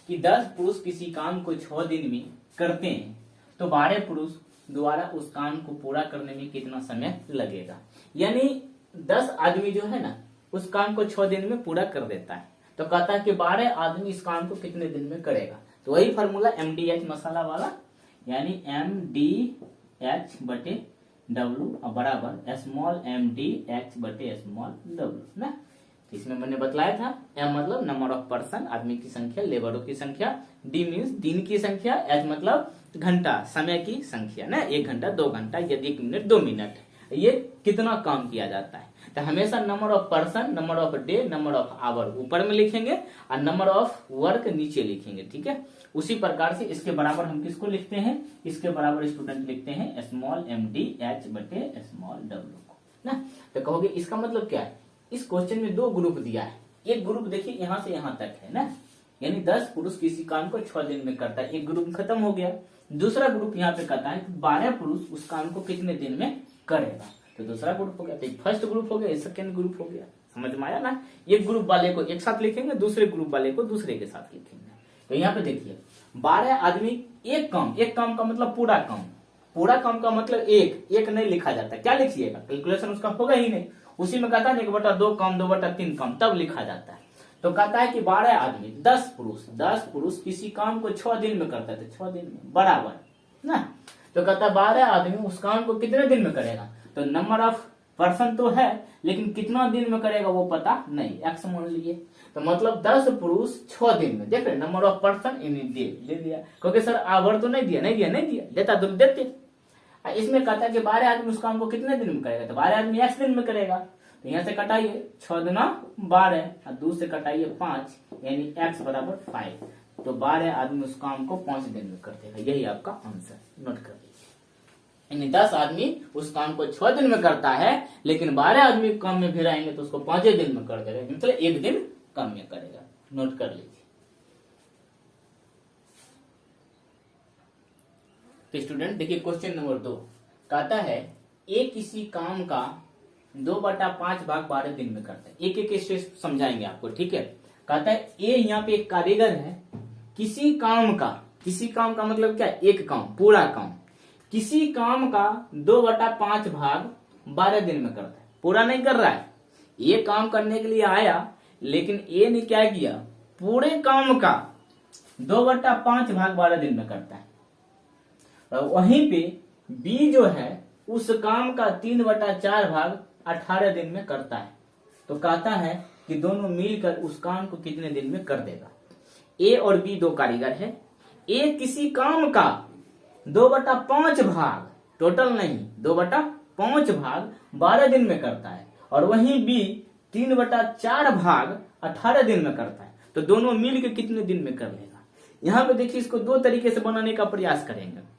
कि 10 पुरुष किसी काम को 6 दिन में करते हैं तो 12 पुरुष द्वारा उस काम को पूरा करने में कितना समय लगेगा। यानी 10 आदमी जो है ना उस काम को 6 दिन में पूरा कर देता है, तो कहता है कि 12 आदमी इस काम को कितने दिन में करेगा। तो वही फॉर्मूला MDH मसाला वाला, यानी MDH बटे W बराबर स्मॉल MDH बटे स्मॉल W ना। तो इसमें मैंने बतलाया था M मतलब नंबर ऑफ पर्सन, आदमी की संख्या, लेबरों की संख्या, D मीन्स दिन की संख्या, H मतलब घंटा, समय की संख्या ना, 1 घंटा 2 घंटा या 1 मिनट 2 मिनट, ये कितना काम किया जाता है। तो हमेशा number of person, number of day, number of hour ऊपर में लिखेंगे और नंबर ऑफ वर्क नीचे लिखेंगे, ठीक है। उसी प्रकार से इसके बराबर हम किसको लिखते हैं, इसके बराबर स्टूडेंट लिखते हैं स्मॉल MDH बटे स्मॉल W को ना। तो कहोगे इसका मतलब क्या है, इस क्वेश्चन में 2 ग्रुप दिया है। एक ग्रुप देखिए यहाँ से यहाँ तक है ना, यानी 10 पुरुष किसी काम को 6 दिन में करता है, एक ग्रुप खत्म हो गया। दूसरा ग्रुप यहाँ पे कहता है 12 पुरुष उस काम को कितने दिन में करेगा, तो दूसरा ग्रुप हो गया। तो फर्स्ट ग्रुप हो गया, सेकंड ग्रुप हो गया, समझ में आया ना। एक ग्रुप वाले को एक साथ लिखेंगे, दूसरे ग्रुप वाले को दूसरे के साथ लिखेंगे। तो यहाँ पे देखिए 12 आदमी एक काम का मतलब पूरा काम का मतलब एक नहीं लिखा जाता, क्या लिखिएगा, कैलकुलेशन उसका होगा ही नहीं। उसी में कहता है 1/2 काम 2/3 काम तब लिखा जाता है। तो कहता है कि 12 आदमी 10 पुरुष किसी काम को 6 दिन में करता है, तो 6 दिन में बराबर ना। तो कहता है 12 आदमी उस काम को कितने दिन में करेगा, तो नंबर ऑफ पर्सन तो है लेकिन कितना दिन में करेगा वो पता नहीं, एक्स मान लिए। तो मतलब 10 पुरुष 6 दिन में, देख रहे नंबर ऑफ पर्सन इन्हें ले लिया, क्योंकि सर आवर तो नहीं दिया लेता तो देते। इसमें कहता है कि 12 आदमी उस काम को कितने दिन में करेगा, तो 12 आदमी x दिन में करेगा। तो यहाँ से कटाइए 6 दुना 12 और 2 से कटाइए 5, यानी x बराबर 5। तो 12 आदमी उस काम को 5 दिन में कर देगा, यही आपका आंसर, नोट कर लीजिए। यानी 10 आदमी उस काम को 6 दिन में करता है, लेकिन 12 आदमी काम में भिड़ाएंगे तो उसको 5 दिन में कर देगा, मतलब 1 दिन कम में करेगा, नोट कर लीजिए। तो स्टूडेंट देखिए क्वेश्चन नंबर 2 कहता है ए किसी काम का 2/5 भाग 12 दिन में करता है। एक स्टेप समझाएंगे आपको, ठीक है। कहता है ए यहाँ पे एक कारीगर है, किसी काम का मतलब क्या, एक काम, पूरा काम, किसी काम का 2/5 भाग 12 दिन में करता है। पूरा नहीं कर रहा है, ये काम करने के लिए आया, लेकिन ए ने क्या किया, पूरे काम का 2/5 भाग 12 दिन में करता है। और वहीं पे बी जो है उस काम का 3/4 भाग 18 दिन में करता है। तो कहता है कि दोनों मिलकर उस काम को कितने दिन में कर देगा। ए और बी 2 कारीगर है, ए किसी काम का 2/5 भाग, टोटल नहीं 2/5 भाग 12 दिन में करता है, और वहीं बी 3/4 भाग 18 दिन में करता है। तो दोनों मिलकर कितने दिन में कर लेगा। यहाँ पे देखिए इसको 2 तरीके से बनाने का प्रयास करेंगे।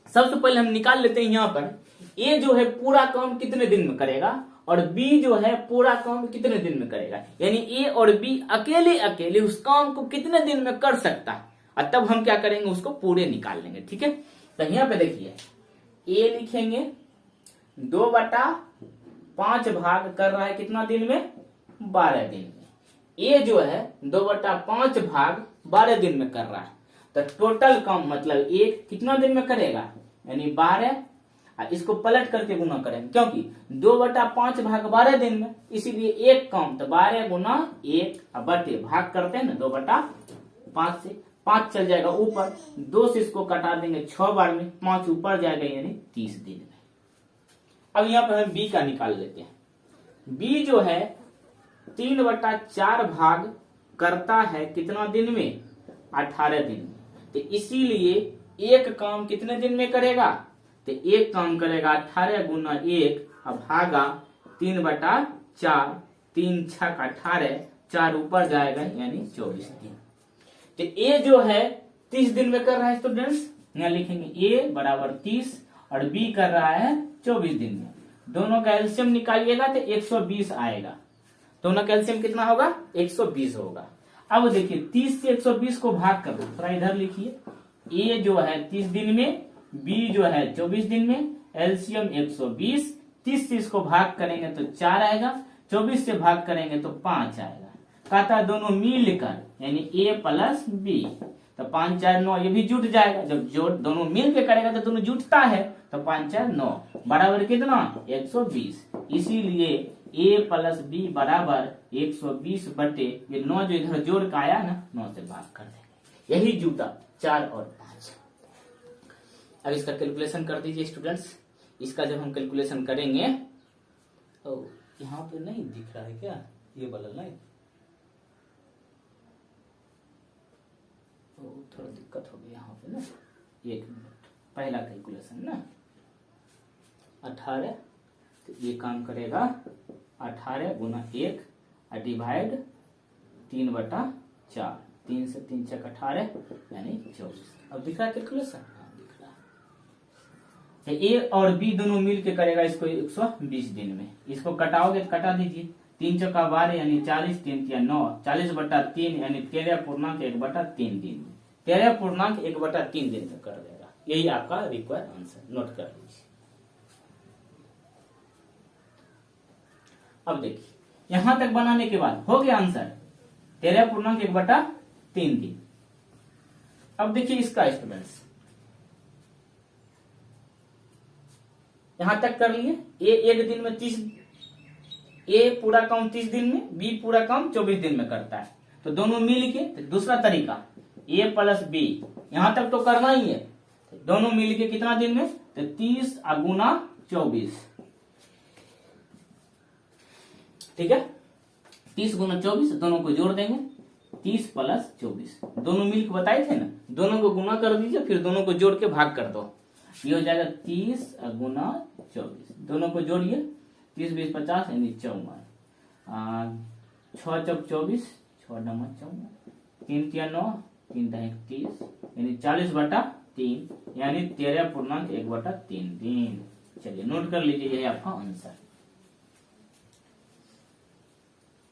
सबसे पहले हम निकाल लेते हैं यहाँ पर ए जो है पूरा काम कितने दिन में करेगा, और बी जो है पूरा काम कितने दिन में करेगा। यानी ए और बी अकेले उस काम को कितने दिन में कर सकता है, और तब हम क्या करेंगे, उसको पूरे निकाल लेंगे, ठीक है। तो यहाँ पे देखिए ए लिखेंगे 2/5 भाग कर रहा है कितना दिन में, 12 दिन में। ए जो है 2/5 भाग 12 दिन में कर रहा है, तो टोटल काम मतलब ए कितना दिन में करेगा, यानी 12। इसको पलट करके गुना करेंगे, क्योंकि 2/5 भाग 12 दिन में, इसीलिए एक काम, तो 12 गुना 1 बटे भाग करते हैं ना 2/5 से, 5 चल जाएगा ऊपर, 2 से इसको कटा देंगे 6 बार में, 5 ऊपर जाएगा, यानी 30 दिन में। अब यहाँ पर हम बी का निकाल लेते हैं। बी जो है 3/4 भाग करता है कितना दिन में, 18 दिन में। तो इसीलिए एक काम कितने दिन में करेगा, तो एक काम करेगा 18 गुना 1 भागा 3/4, 3 6 18, 4 ऊपर जाएगा, यानी 24 दिन। तो ए जो है 30 दिन में कर रहा है स्टूडेंट्स, यहाँ लिखेंगे ए बराबर 30 और बी कर रहा है 24 दिन में। दोनों का एलसीएम निकालिएगा तो 120 आएगा। दोनों का एलसीएम कितना होगा, 120 होगा। अब देखिए 30 से 120 को भाग कर दो, थोड़ा इधर लिखिए। ए जो है 30 दिन में, बी जो है 24 दिन में, एलसीएम 120। 30 से इसको भाग करेंगे तो 4 आएगा, 24 से भाग करेंगे तो 5 आएगा। कहता है दोनों मिलकर यानी ए प्लस बी। तो 5 4 9 ये भी जुट जाएगा, जब जोड़ दोनों मिल के करेगा तो दोनों जुटता है, तो 5 4 9 बराबर कितना 120। इसीलिए ए प्लस बी बराबर 120 बटे ये 9 जो इधर जोड़ का आया ना 9 से भाग कर देंगे, यही जुटा 4 और 5। अब इसका कैलकुलेशन कर दीजिए स्टूडेंट्स। इसका जब हम कैलकुलेशन करेंगे तो यहाँ पे नहीं दिख रहा है क्या ये वाला लाइन, तो थोड़ा दिक्कत हो गई यहाँ पे ना। 1 मिनट, पहला कैलकुलेशन ना 18, तो ये काम करेगा 18 गुना 1 डिवाइड 3/4, 3 से 3 × 18 यानी 24। अब दिख रहा है कैलकुलेशन, हाँ दिख रहा है। ए और बी दोनों मिल के करेगा इसको 120 दिन में। इसको कटाओगे तो कटा दीजिए, 3 चौका 12 यानी 40, 3 तिया 9, 40/3 यानी 13.1/3 दिन में, 13.1/3 दिन में कर देगा। यही आपका रिक्वायर्ड आंसर, नोट कर लीजिए। अब देखिए यहां तक बनाने के बाद हो गया आंसर 13.1/3 दिन। अब देखिए इसका स्टूडेंट्स यहां तक कर लिए। ए एक दिन में 30, ए पूरा काम 30 दिन में, बी पूरा काम 24 दिन में करता है। तो दोनों मिल के, तो दूसरा तरीका ए प्लस बी, यहां तक तो करना ही है, दोनों मिल के कितना दिन में, तो 30 गुना 24, ठीक है। 30 गुना 24 दोनों को जोड़ देंगे, 30 प्लस 24, दोनों मिल के बताए थे ना, दोनों को गुना कर दीजिए, फिर दोनों को जोड़ के भाग कर दो। ये हो जाएगा 30 गुना 24, दोनों को जोड़िए, 30 20 50 यानी 54, 6 चौक 24, 6 डमा 54, 3 तिया 9, 3 दही 30 यानी 40/3 यानी 13.1/3 दिन। चलिए नोट कर लीजिए, यही आपका आंसर।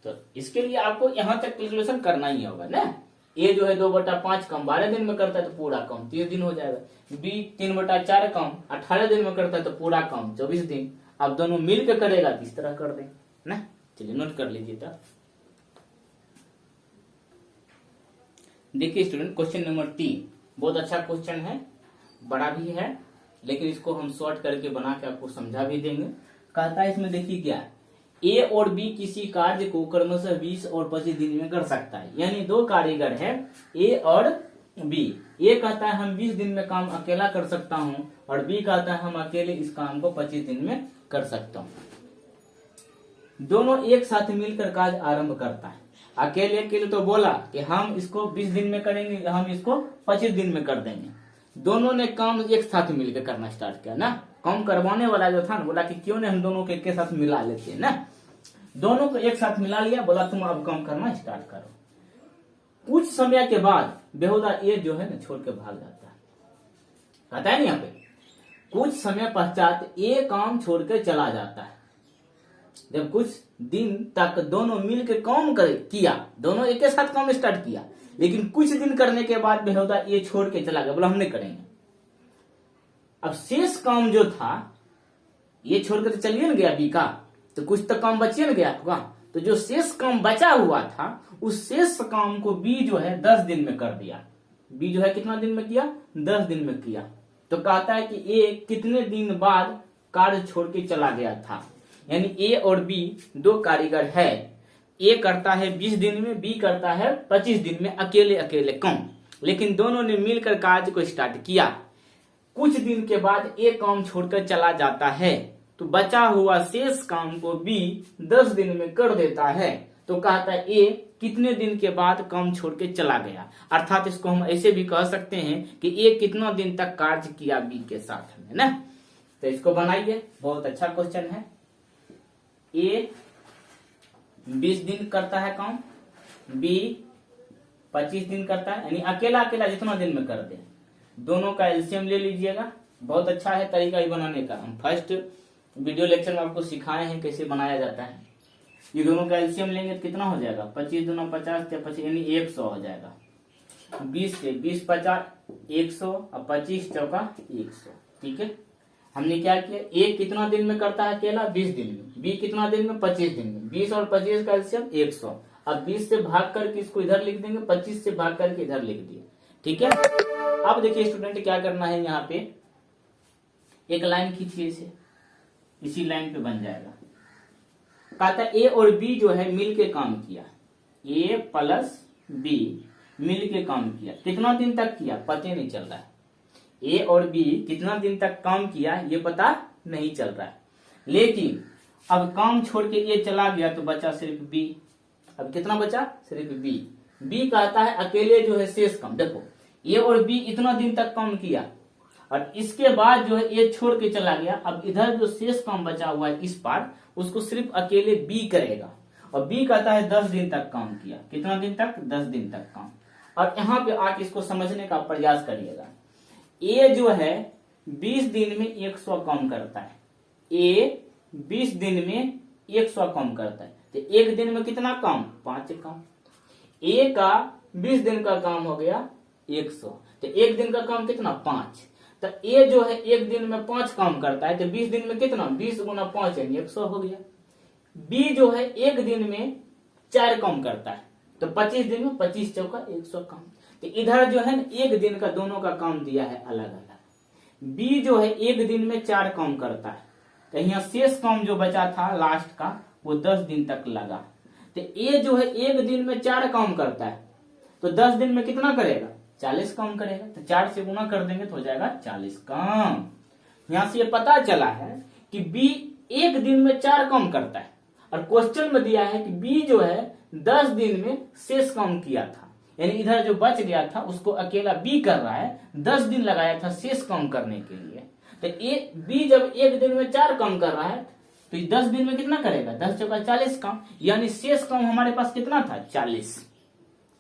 तो इसके लिए आपको यहां तक कैलकुलेशन करना ही होगा ना। ए जो है 2/5 कम 12 दिन में करता है तो पूरा कम 30 दिन हो जाएगा। बी 3/4 कम 18 दिन में करता है तो पूरा कम 24 दिन। अब दोनों मिल के करेगा तो इस तरह कर दें ना। चलिए नोट कर लीजिए। तब देखिए स्टूडेंट, क्वेश्चन नंबर 3 बहुत अच्छा क्वेश्चन है, बड़ा भी है, लेकिन इसको हम शॉर्ट करके बना के आपको समझा भी देंगे। कहता है इसमें देखिए क्या, ए और बी किसी कार्य को क्रमशः 20 और 25 दिन में कर सकता है। यानी दो कारीगर है ए और बी। ए कहता है हम 20 दिन में काम अकेला कर सकता हूं, और बी कहता है हम अकेले इस काम को 25 दिन में कर सकता हूं। दोनों एक साथ मिलकर कार्य आरंभ करता है। अकेले अकेले तो बोला कि हम इसको 20 दिन में करेंगे, हम इसको 25 दिन में कर देंगे। दोनों ने काम एक साथ मिलकर करना स्टार्ट किया ना। काम करवाने वाला जो था ना, बोला कि क्यों नहीं हम दोनों को एक साथ मिला लेते हैं ना। दोनों को एक साथ मिला लिया, बोला तुम अब काम करना स्टार्ट करो। कुछ समय के बाद बेहुदा ए जो है ना छोड़ के भाग जाता है। कहता है ना यहाँ पे, कुछ समय पश्चात ए काम छोड़ के चला जाता है। जब कुछ दिन तक दोनों मिलकर काम किया, दोनों एक साथ काम स्टार्ट किया, लेकिन कुछ दिन करने के बाद बेहुदा ये छोड़ के चला गया, बोला हम नहीं करेंगे। अब शेष काम जो था, ये छोड़ के तो चलिए ना गया बी का, तो कुछ तो काम बचिए ना गया आपका। तो जो शेष काम बचा हुआ था, उस शेष काम को बी जो है 10 दिन में कर दिया। बी जो है कितना दिन में किया, 10 दिन में किया। तो कहता है कि ए कितने दिन बाद कार्य छोड़ के चला गया था। यानी ए और बी दो कारीगर है। ए करता है 20 दिन में, बी करता है 25 दिन में, अकेले अकेले काम। लेकिन दोनों ने मिलकर कार्य को स्टार्ट किया। कुछ दिन के बाद ए काम छोड़कर चला जाता है, तो बचा हुआ शेष काम को बी 10 दिन में कर देता है। तो कहता है ए कितने दिन के बाद काम छोड़ के चला गया। अर्थात इसको हम ऐसे भी कह सकते हैं कि ए कितना दिन तक कार्य किया बी के साथ में ना। तो इसको बनाइए, बहुत अच्छा क्वेश्चन है। ए 20 दिन करता है काम, बी 25 दिन करता है, यानी अकेला अकेला जितना दिन में कर दे। दोनों का एलसीएम ले लीजिएगा। बहुत अच्छा है तरीका ये बनाने का। हम फर्स्ट वीडियो लेक्चर में आपको सिखाए हैं कैसे बनाया जाता है। ये दोनों का एलसीएम लेंगे तो कितना हो जाएगा, 25 दूना 50 या 25 यानी 100 हो जाएगा। 20 से 20 50 100 और 25 चौका 100। ठीक है, हमने क्या किया, ए कितना दिन में करता है अकेला, 20 दिन में, बी कितना दिन में, 25 दिन में। 20 और 25 का एलसीएम 100। अब 20 से भाग करके इसको इधर लिख देंगे, 25 से भाग करके इधर लिख दिए। ठीक है, अब देखिए स्टूडेंट क्या करना है, यहाँ पे एक लाइन खींचिए, इसे इसी लाइन पे बन जाएगा। कहा था ए और बी जो है मिल के काम किया, ए प्लस बी मिल के काम किया। कितना दिन तक किया पता नहीं चल रहा है। ए और बी कितना दिन तक काम किया ये पता नहीं चल रहा है, लेकिन अब काम छोड़ के ए चला गया तो बचा सिर्फ बी। अब कितना बचा, सिर्फ बी। बी कहता है अकेले जो है शेष काम, देखो ए और बी इतना दिन तक काम किया और इसके बाद जो है ए छोड़ के चला गया। अब इधर जो शेष काम बचा हुआ है इस पार, उसको सिर्फ अकेले बी करेगा। और बी कहता है 10 दिन तक काम किया। कितना दिन तक, 10 दिन तक काम। और यहाँ पे आके इसको समझने का प्रयास करिएगा। ए जो है 20 दिन में 100 काम करता है, ए 20 दिन में 100 काम करता है, तो एक दिन में कितना काम, 5 काम। ए का 20 दिन का काम हो गया 100, तो एक दिन का काम कितना, 5। तो ए जो है एक दिन में 5 काम करता है, तो 20 दिन में कितना, 20 गुना 5 यानी 100 हो गया। बी जो है एक दिन में 4 काम करता है, तो 25 दिन में 25 चौका 100 काम। तो इधर जो है एक दिन का दोनों का काम दिया है अलग अलग। बी जो है एक दिन में 4 काम करता है, तो यहाँ शेष काम जो बचा था लास्ट का वो 10 दिन तक लगा। तो ए जो है एक दिन में 4 काम करता है, तो 10 दिन में कितना करेगा, 40 काम करेगा। तो 4 से गुना कर देंगे तो हो जाएगा 40 काम। यहां से ये पता चला है कि बी एक दिन में 4 काम करता है, और क्वेश्चन में दिया है कि बी जो है 10 दिन में शेष काम किया था, यानी इधर जो बच गया था उसको अकेला बी कर रहा है, 10 दिन लगाया था शेष काम करने के लिए। तो ए बी जब एक दिन में 4 काम कर रहा है तो 10 दिन में कितना करेगा, 10 चौका 40 काम, यानी शेष काम हमारे पास कितना था, 40।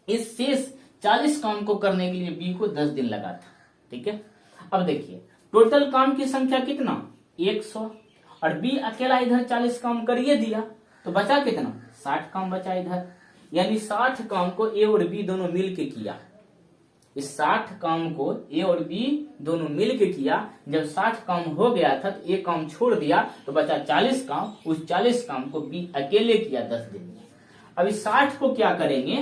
इस शेष 40 काम को करने के लिए बी को 10 दिन लगा था। ठीक है, अब देखिए टोटल काम की संख्या कितना, 100, और बी अकेला इधर 40 काम करिए दिया, तो बचा कितना, 60 काम बचा इधर। यानी 60 काम को ए और बी दोनों मिल के किया। इस 60 काम को ए और बी दोनों मिल के किया। जब 60 काम हो गया था तो ए काम छोड़ दिया, तो बचा 40 काम। उस 40 काम को बी अकेले किया 10 दिन में। अब इस 60 को क्या करेंगे,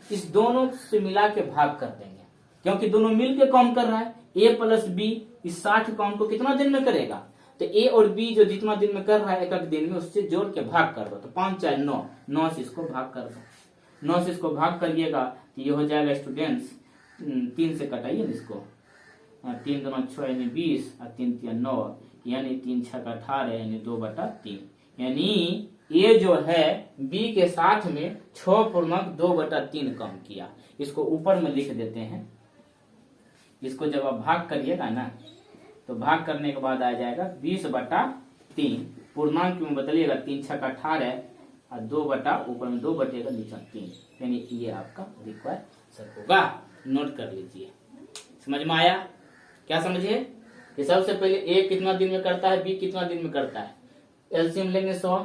इस दोनों से मिला के भाग कर देंगे, क्योंकि दोनों मिल के काम कर रहा है। ए प्लस बी इस 60 काम को कितना दिन में करेगा, तो ए और बी जो जितना दिन में कर रहा है एक एक दिन में, उससे जोड़ के भाग कर दो। तो 5 4 9, 9 से इसको भाग कर दो। 9 से इसको भाग करिएगा तो ये हो जाएगा स्टूडेंट्स, 3 से कटाइए इसको, 3 दूना 6 यानी 20, और 3 3 9 यानी 3 6 18 यानी 2/3। यानी ये जो है बी के साथ में 6.2/3 काम किया। इसको ऊपर में लिख देते हैं। इसको जब आप भाग करिएगा ना, तो भाग करने के बाद आ जाएगा 20/3। पूर्णांक में बदलिएगा, 3 6 18 और 2 बटा ऊपर में 2 बटेगा नीचे 3, यानी ये आपका रिक्वायर आंसर होगा। नोट कर लीजिए। समझ में आया, क्या समझिए कि सबसे पहले ए कितना दिन में करता है, बी कितना दिन में करता है। एलसीएम लेंगे 100,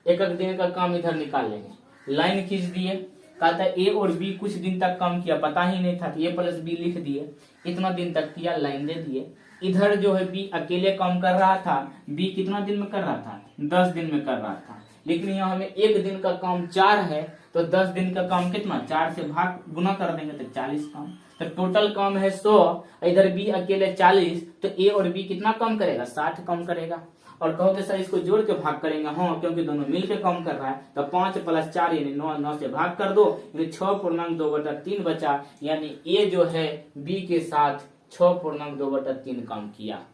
एक एक दिन का काम इधर निकाल लेंगे। लाइन खींच दिए, कहा था ए और बी कुछ दिन तक काम किया, पता ही नहीं था, ए प्लस बी लिख दिए, इतना दिन तक किया, लाइन दे दिए। इधर जो है बी अकेले काम कर रहा था, बी कितना दिन में कर रहा था, 10 दिन में कर रहा था। लेकिन यहाँ हमें एक दिन का काम 4 है, तो 10 दिन का काम कितना, 4 से भाग गुना कर देंगे तो 40 काम। तो टोटल काम है 100, इधर बी अकेले 40, तो ए और बी कितना काम करेगा, 60 काम करेगा। और कहोगे सर इसको जोड़ के भाग करेंगे, हाँ क्योंकि दोनों मिलकर काम कर रहा है। तो 5 + 4 यानी 9, 9 से भाग कर दो, यानी 6.2/3 बचा। यानी ए जो है बी के साथ 6.2/3 काम किया।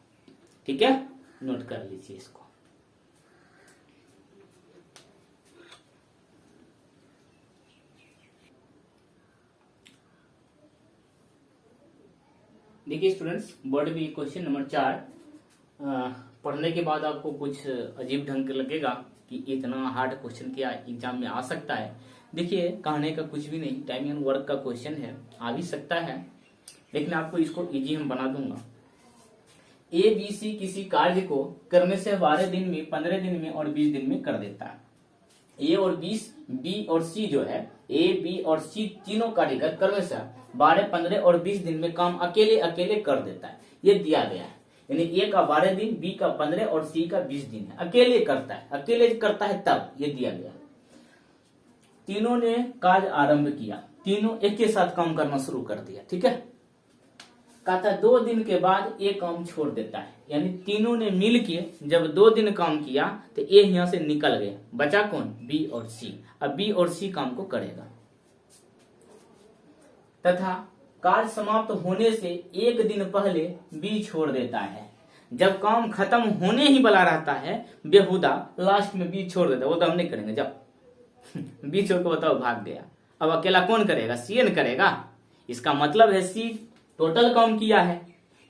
ठीक है, नोट कर लीजिए इसको। देखिए स्टूडेंट्स, बोर्ड भी क्वेश्चन नंबर 4 पढ़ने के बाद आपको कुछ अजीब ढंग के लगेगा कि इतना हार्ड क्वेश्चन क्या एग्जाम में आ सकता है। देखिए कहने का कुछ भी नहीं, टाइम एंड वर्क का क्वेश्चन है, आ भी सकता है, लेकिन आपको इसको इजी हम बना दूंगा। ए बी सी किसी कार्य को करने से 12 दिन में, 15 दिन में और 20 दिन में कर देता है। ए और बी और सी जो है, ए बी और सी तीनों कार्य करने से 12, 15 और 20 दिन में काम अकेले अकेले कर देता है। ये दिया गया है, यानी ए का 12 दिन, बी का 15 और सी का 20 दिन है, अकेले करता है, अकेले करता है तब ये दिया गया। तीनों ने कार्य आरंभ किया, तीनों एक के साथ काम करना शुरू कर दिया, ठीक है। कहता है 2 दिन के बाद ये काम छोड़ देता है, यानी तीनों ने मिल के जब 2 दिन काम किया तो ये यहां से निकल गए, बचा कौन, बी और सी। अब बी और सी काम को करेगा। तथा कार्य समाप्त होने से 1 दिन पहले बी छोड़ देता है। जब काम खत्म होने ही वाला रहता है बेहुदा लास्ट में बी छोड़ देता है, वो तो हम नहीं करेंगे। जब बी छोड़ के बताओ भाग गया, अब अकेला कौन करेगा, सी न करेगा। इसका मतलब है सी टोटल काम किया है,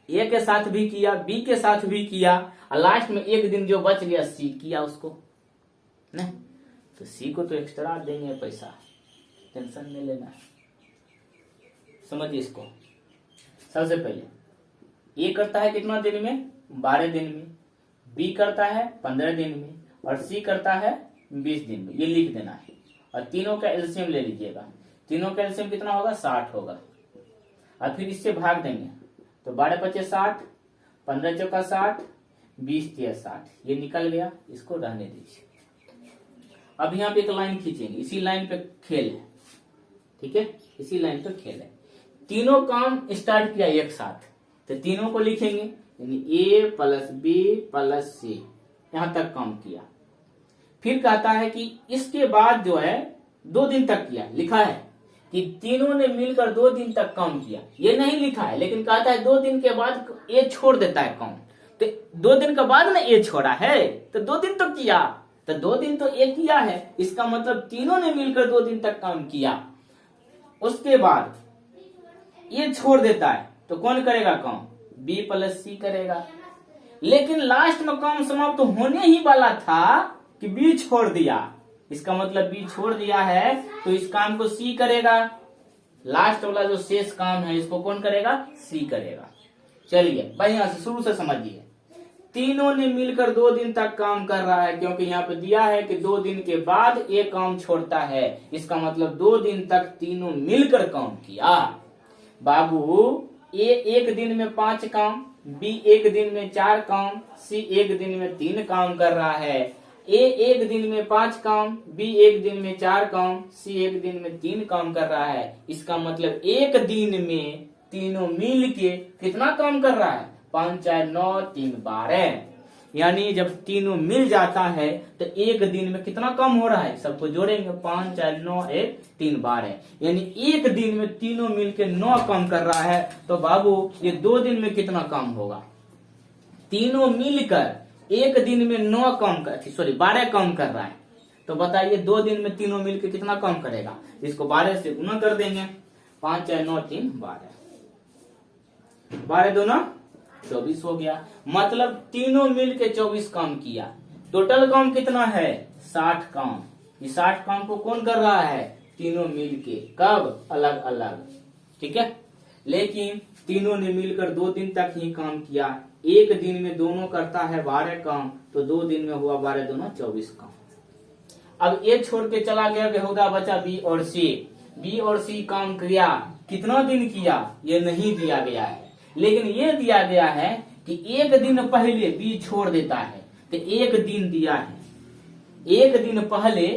ए के साथ भी किया, बी के साथ भी किया, और लास्ट में 1 दिन जो बच गया सी किया उसको नहीं, तो सी को तो एक्स्ट्रा देंगे पैसा, टेंशन नहीं लेना है। समझिए इसको। सबसे पहले ए करता है कितना दिन में, 12 दिन में, बी करता है 15 दिन में, और सी करता है 20 दिन में। ये लिख देना है, और तीनों का एलसीएम ले लीजिएगा। तीनों का एलसीएम कितना होगा, 60 होगा, और फिर इससे भाग देंगे तो 12 पचे 60, 15 चौका 60, 20 तिया 60, ये निकल गया, इसको रहने दीजिए। अब यहाँ पे एक लाइन खींचेंगे, इसी लाइन पे खेल है, ठीक है, इसी लाइन पे खेल है। तीनों काम स्टार्ट किया एक साथ, तो तीनों को लिखेंगे, यानी ए प्लस बी प्लस सी, यहां तक काम किया। फिर कहता है कि इसके बाद जो है 2 दिन तक किया, लिखा है कि तीनों ने मिलकर 2 दिन तक काम किया, ये नहीं लिखा है, लेकिन कहता है 2 दिन के बाद ए छोड़ देता है काम। तो 2 दिन के बाद ना ए छोड़ा है, तो 2 दिन तो किया, तो 2 दिन तो ए किया है, इसका मतलब तीनों ने मिलकर 2 दिन तक काम किया। उसके बाद ये छोड़ देता है, तो कौन करेगा काम, बी प्लस सी करेगा। लेकिन लास्ट में काम समाप्त तो होने ही वाला था कि बी छोड़ दिया, इसका मतलब बी छोड़ दिया है, तो इस काम को सी करेगा। लास्ट वाला जो शेष काम है इसको कौन करेगा, सी करेगा। चलिए भाई यहां से शुरू से समझिए। तीनों ने मिलकर 2 दिन तक काम कर रहा है, क्योंकि यहाँ पे दिया है कि 2 दिन के बाद ये काम छोड़ता है, इसका मतलब 2 दिन तक तीनों मिलकर काम किया। बाबू ए 1 दिन में 5 काम, बी 1 दिन में 4 काम, सी 1 दिन में 3 काम कर रहा है। ए 1 दिन में 5 काम, बी 1 दिन में 4 काम, सी 1 दिन में 3 काम कर रहा है। इसका मतलब 1 दिन में तीनों मिल के कितना काम कर रहा है, 5 4 9 3 12, यानी जब तीनों मिल जाता है तो 1 दिन में कितना काम हो रहा है, सबको जोड़ेंगे 5 4 9 1 3 12, यानी 1 दिन में तीनों मिलके 9 काम कर रहा है। तो बाबू ये 2 दिन में कितना काम होगा, तीनों मिलकर 1 दिन में 9 काम कर, सॉरी 12 काम कर रहा है। तो बताइए 2 दिन में तीनों मिलकर कितना काम करेगा, इसको 12 से गुना कर देंगे, 5 4 9 3 12, 12 दूना 24 हो गया। मतलब तीनों मिलके 24 काम किया। टोटल काम कितना है, 60 काम। ये 60 काम को कौन कर रहा है, तीनों मिलके, कब, अलग अलग, ठीक है। लेकिन तीनों ने मिलकर 2 दिन तक ही काम किया। 1 दिन में दोनों करता है 12 काम, तो 2 दिन में हुआ 12 दूना 24 काम। अब ए छोड़ के चला गया बेहुदा, बचा बी और सी। बी और सी काम किया, कितना दिन किया ये नहीं दिया गया है, लेकिन ये दिया गया है कि 1 दिन पहले बी छोड़ देता है, तो 1 दिन दिया है, 1 दिन पहले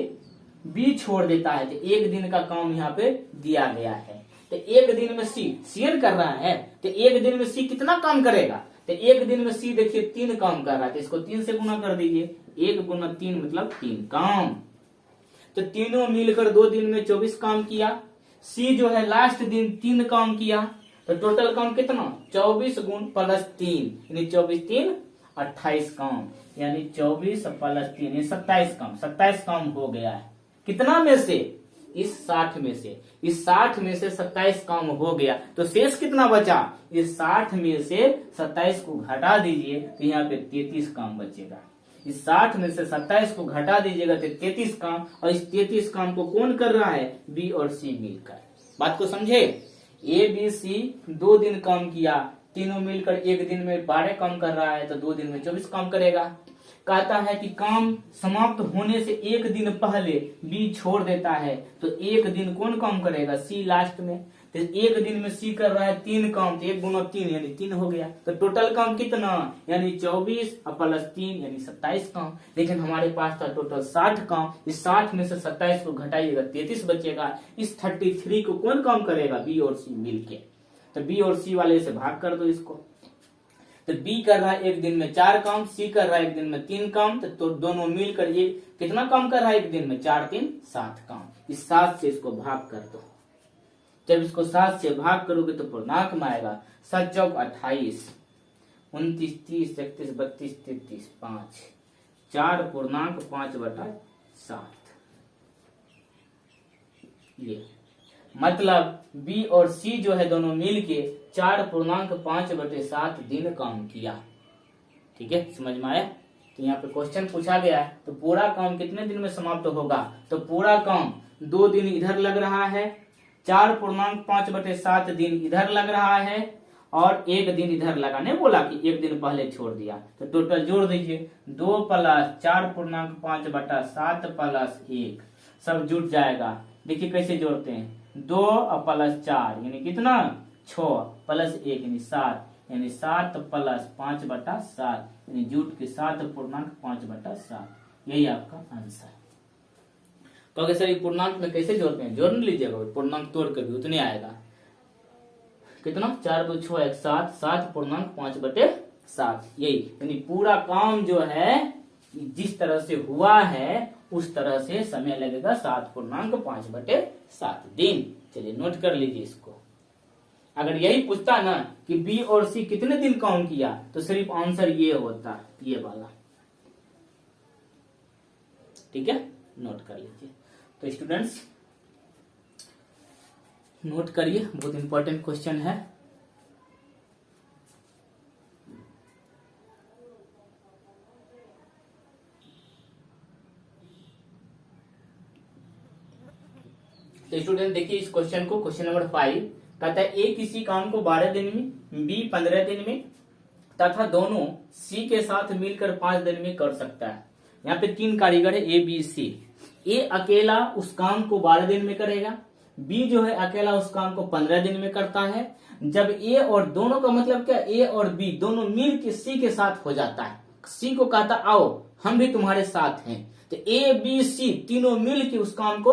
बी छोड़ देता है, तो 1 दिन का काम यहाँ पे दिया गया है। तो 1 दिन में सी कर रहा है, तो 1 दिन में सी कितना काम करेगा, तो 1 दिन में सी देखिए 3 काम कर रहा है, तो इसको 3 से गुना कर दीजिए, 1 गुना 3 मतलब 3 काम। तो तीनों मिलकर 2 दिन में 24 काम किया। सी जो है लास्ट दिन 3 काम किया, तो टोटल काम कितना, 24 गुण प्लस 3, यानी 24 3 28 काम, यानी 24 प्लस 3 यानी 27 काम। 27 काम हो गया है, कितना में से, इस 60 में से। इस 60 में से 27 काम हो गया, तो शेष कितना बचा, इस 60 में से 27 को घटा दीजिए, तो यहाँ पे 33 काम बचेगा। इस 60 में से 27 को घटा दीजिएगा तो 33 काम, और इस 33 काम को कौन कर रहा है, बी और सी मिलकर। बात को समझे, ए बी सी 2 दिन काम किया, तीनों मिलकर 1 दिन में 12 काम कर रहा है, तो 2 दिन में 24 काम करेगा। कहता है कि काम समाप्त होने से 1 दिन पहले बी छोड़ देता है, तो 1 दिन कौन काम करेगा, सी लास्ट में। तो एक दिन में सी कर रहा है 3 काम, तो 1 गुना 3 यानी 3 हो गया। तो टोटल काम कितना यानी 24 प्लस 3 यानी 27 काम। लेकिन हमारे पास था टोटल 60 काम, इस 60 में से 27 को घटाइएगा 33 बचेगा। इस 33 को कौन काम करेगा, बी और सी मिलके। तो बी और सी वाले से भाग कर दो इसको। तो बी कर रहा है एक दिन में 4 काम, सी कर रहा है एक दिन में 3 काम, तो दोनों मिलकर ये कितना काम कर रहा है एक दिन में, 4 3 7 काम। इस 7 से इसको भाग कर दो। जब इसको 7 से भाग करोगे तो पूर्णांक में आएगा 7 चौक 28, 29 30 31 32 33 5, 4 पूर्णांक 5/7। ये मतलब बी और सी जो है दोनों मिलके 4 पूर्णांक 5/7 दिन काम किया। ठीक है, समझ में आया। तो यहाँ पे क्वेश्चन पूछा गया है तो पूरा काम कितने दिन में समाप्त होगा, तो पूरा काम 2 दिन इधर लग रहा है, 4 पूर्णांक 5/7 दिन इधर लग रहा है और 1 दिन इधर लगाने बोला कि 1 दिन पहले छोड़ दिया। तो टोटल जोड़ दीजिए, 2 + 4 पूर्णांक 5/7 + 1 सब जुट जाएगा। देखिए कैसे जोड़ते हैं, 2 + 4 यानी कितना 6 + 1 यानी 7, यानी 7 + 5/7 यानी जुट के 7 पूर्णांक 5/7। यही आपका आंसर। तो अगर सर ये पूर्णांक में कैसे जोड़ते हैं, जोड़ लीजिएगा, पूर्णांक तोड़ कर भी उतने आएगा। कितना 4 2 6 1 7, 7 पूर्णांक 5/7। यही यानी पूरा काम जो है जिस तरह से हुआ है उस तरह से समय लगेगा 7 पूर्णांक 5/7 दिन। चलिए नोट कर लीजिए इसको। अगर यही पूछता ना कि बी और सी कितने दिन काम किया तो सिर्फ आंसर ये होता, ये वाला। ठीक है, नोट कर लीजिए। तो स्टूडेंट्स नोट करिए, बहुत इंपॉर्टेंट क्वेश्चन है। तो स्टूडेंट देखिए इस क्वेश्चन को, क्वेश्चन नंबर 5 कहता है ए किसी काम को 12 दिन में, बी 15 दिन में तथा दोनों सी के साथ मिलकर 5 दिन में कर सकता है। यहाँ पे 3 कारीगर है ए बी सी। ए अकेला उस काम को 12 दिन में करेगा, बी जो है अकेला उस काम को 15 दिन में करता है। जब ए और दोनों का मतलब क्या, ए और बी दोनों मिल के सी के साथ हो जाता है, सी को कहता आओ हम भी तुम्हारे साथ हैं। तो ए बी सी तीनों मिल के उस काम को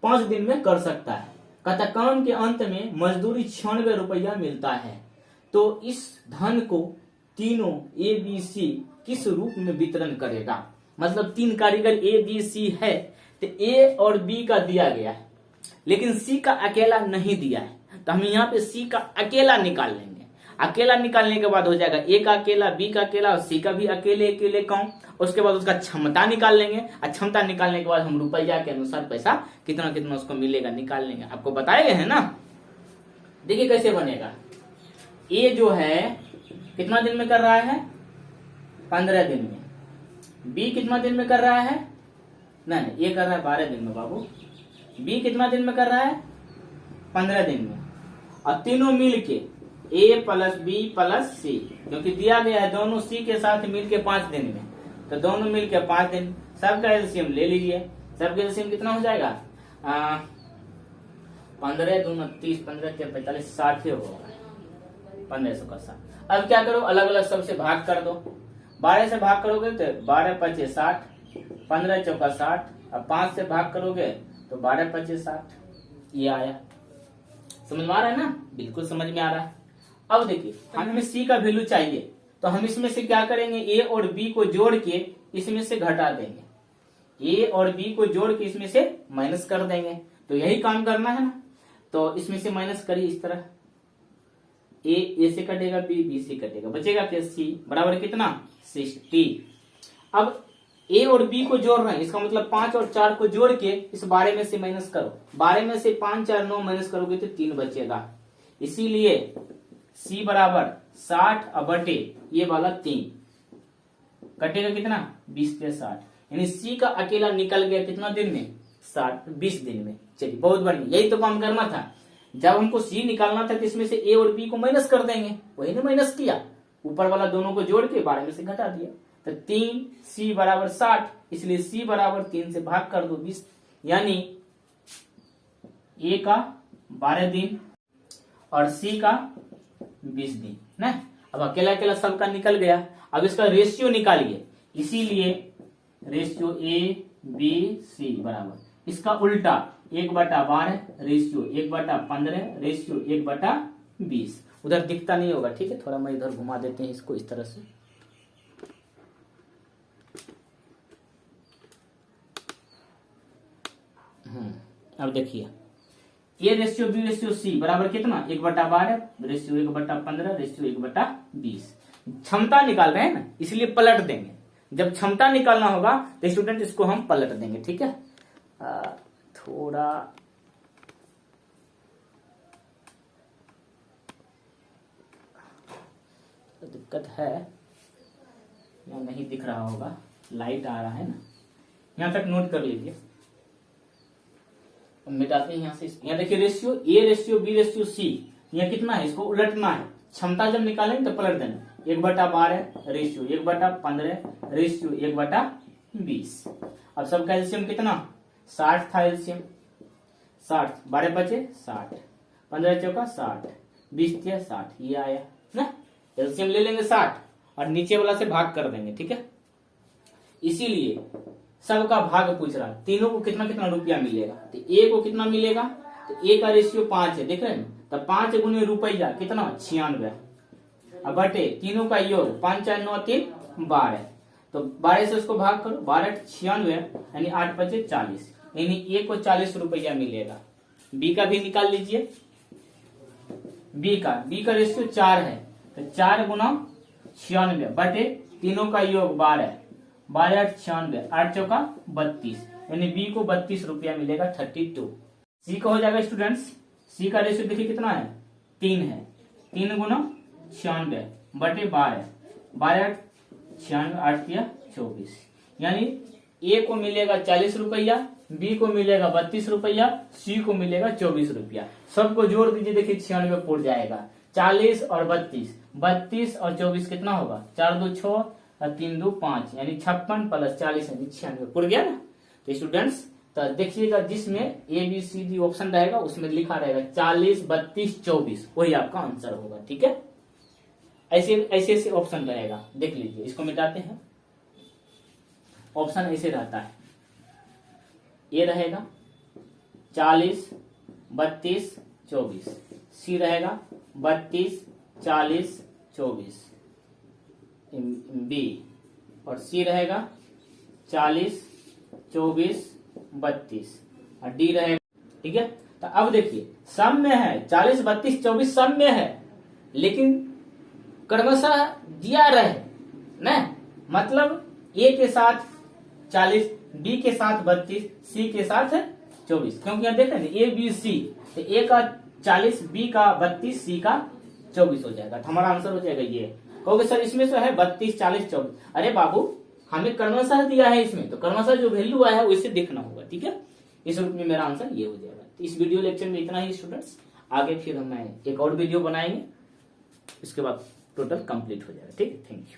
5 दिन में कर सकता है। कहता काम के अंत में मजदूरी 96 रुपया मिलता है। तो इस धन को तीनों ए बी सी किस रूप में वितरण करेगा। मतलब 3 कारीगर ए बी सी है, तो ए और बी का दिया गया है लेकिन सी का अकेला नहीं दिया है, तो हम यहाँ पे सी का अकेला निकाल लेंगे। अकेला निकालने के बाद हो जाएगा ए का अकेला, बी का अकेला और सी का भी अकेले अकेले काम। उसके बाद उसका क्षमता निकाल लेंगे और क्षमता निकालने के बाद हम रुपया के अनुसार पैसा कितना कितना उसको मिलेगा निकाल लेंगे। आपको बताए गए हैं ना। देखिए कैसे बनेगा। ए जो है कितना दिन में कर रहा है, 15 दिन में। बी कितना दिन में कर रहा है, नहीं ये कर रहा है 12 दिन में बाबू। बी कितना दिन में कर रहा है, 15 दिन में। और तीनों मिल के ए प्लस बी प्लस सी, क्योंकि दिया गया है दोनों सी के साथ मिलके 5 दिन में, तो दोनों मिलके 5 दिन। सबका एलसीएम ले लीजिए। सबका एलसीएम कितना हो जाएगा, 15 दूना 30, 15 के 45, 60 होगा, 1500 का 60। अब क्या करो, अलग अलग सबसे भाग कर दो। 12 से भाग करोगे तो 12 5 60, 15 चौका 60। अब 5 से भाग करोगे तो 12 5 60। ये आया, समझ में आ रहा है ना, बिल्कुल समझ में आ रहा है। अब देखिए हमें सी का वैल्यू चाहिए, तो हम इसमें से क्या करेंगे, ए और बी को जोड़ के इसमें से घटा देंगे। ए और बी को जोड़ के इसमें से माइनस कर देंगे। तो यही काम करना है ना। तो इसमें से माइनस करिए इस तरह, ए से कटेगा, बी से कटेगा, बचेगा क्या, सी बराबर कितना 60। अब ए और बी को जोड़ रहे हैं, इसका मतलब 5 और 4 को जोड़ के इस 12 में से माइनस करो। 12 में से 5 4 9 माइनस करोगे तो 3 बचेगा। इसीलिए सी बराबर 60/, ये वाला 3 कटेगा कितना 20 के 60, यानी सी का अकेला निकल गया कितना दिन में, 20 दिन में। चलिए बहुत बढ़िया, यही तो काम करना था। जब हमको सी निकालना था तो इसमें से ए और बी को माइनस कर देंगे, वही ने माइनस किया, ऊपर वाला दोनों को जोड़ के 12 में से घटा दिया। तो 3 सी बराबर 60, इसलिए सी बराबर 3 से भाग कर दो 20, यानी ए का 12 दिन और सी का 20 दिन ना। अब अकेला अकेला सबका निकल गया, अब इसका रेशियो निकालिए, इसीलिए रेशियो ए बी सी बराबर इसका उल्टा 1/12 रेशियो 1/15 रेशियो 1/20। उधर दिखता नहीं होगा, ठीक है, थोड़ा मैं इधर घुमा देते हैं इसको इस तरह से। अब देखिए A ratio B ratio C बराबर कितना 1/12 रेशियो 1/15 रेशियो 1/20। क्षमता निकाल रहे हैं ना, इसलिए पलट देंगे। जब क्षमता निकालना होगा तो स्टूडेंट इसको हम पलट देंगे, ठीक है। थोड़ा तो दिक्कत है, यहाँ नहीं दिख रहा होगा, लाइट आ रहा है ना, यहाँ तक नोट कर लीजिए। मिटाते हैं यहाँ से, यहाँ देखिए ratio A ratio B ratio C, यहाँ कितना है, इसको उलटना है। क्षमता जब निकालेंगे तो पलट देना, 1/12 रेशियो 1/15 रेशियो 1/20। अब सबका एलसीएम कितना 60 था, एलसीएम 60, 12 बचे 60, 15 चौका 60, 20 दिया 60, ये आया ना। एलसीएम ले लेंगे 60 और नीचे वाला से भाग कर देंगे, ठीक है। इसीलिए सबका भाग पूछ रहा है, तीनों को कितना कितना रुपया मिलेगा, तो ए को कितना मिलेगा, तो ए का रेशियो 5 है, देख रहे हैं, तो 5 गुने रुपया कितना 96, अब बटे तीनों का योग 5 4 9 3 12, तो 12 से उसको भाग करो, 12 96 यानी 8 बचे 40, यानी ए को 40 रुपया मिलेगा। बी का भी निकाल लीजिए, बी का रेशियो 4 है, तो 4 गुना 96 बटे तीनों का योग 12, 12 8 96, 8 चौका 32, यानी बी को 32 रुपया मिलेगा 32। सी का हो जाएगा स्टूडेंट्स, सी का रेशियो देखिए कितना है 3 है, 3 गुना 96 बटे 12, 12 8 96, 8 दिया 24, यानी ए को मिलेगा 40 रुपया, बी को मिलेगा 32 रुपया, सी को मिलेगा 24 रुपया। सबको जोड़ दीजिए, देखिए 96 पुर जाएगा, 40 और 32, 32 और 24 कितना होगा, 4 2 6 और 3 2 5, यानी 56 प्लस 40 यानी 96 पुर गया ना। तो स्टूडेंट्स तो देखिएगा जिसमें A B C D option रहेगा उसमें लिखा रहेगा 40 32 24, वही आपका आंसर होगा, ठीक है। ऐसे ऐसे ऑप्शन रहेगा, देख लीजिए, इसको मिटाते हैं। ऑप्शन ऐसे रहता है, ए रहेगा 40 32 24, सी रहेगा 32 40 24 बी, और सी रहेगा 40 24 32 और डी रहेगा, ठीक है। तो अब देखिए सम में है 40 32 24 सम में है, लेकिन क्रमशः दिया रहे न, मतलब ए के साथ 40, बी के साथ 32, सी के साथ 24, क्योंकि यहाँ देखते हैं ए बी सी, तो ए का 40 बी का 32 सी का 24 हो जाएगा, तो हमारा आंसर हो जाएगा ये। कहोगे सर इसमें तो है 32 40 24, अरे बाबू हमें क्रमशः दिया है इसमें, तो क्रमशः जो वैल्यू आया है वैसे देखना होगा, ठीक है। इस रूप में मेरा आंसर ये हो जाएगा। तो इस वीडियो लेक्चर में इतना ही स्टूडेंट्स, आगे फिर हम एक और वीडियो बनाएंगे, इसके बाद टोटल कंप्लीट हो जाएगा, ठीक है। Thank you.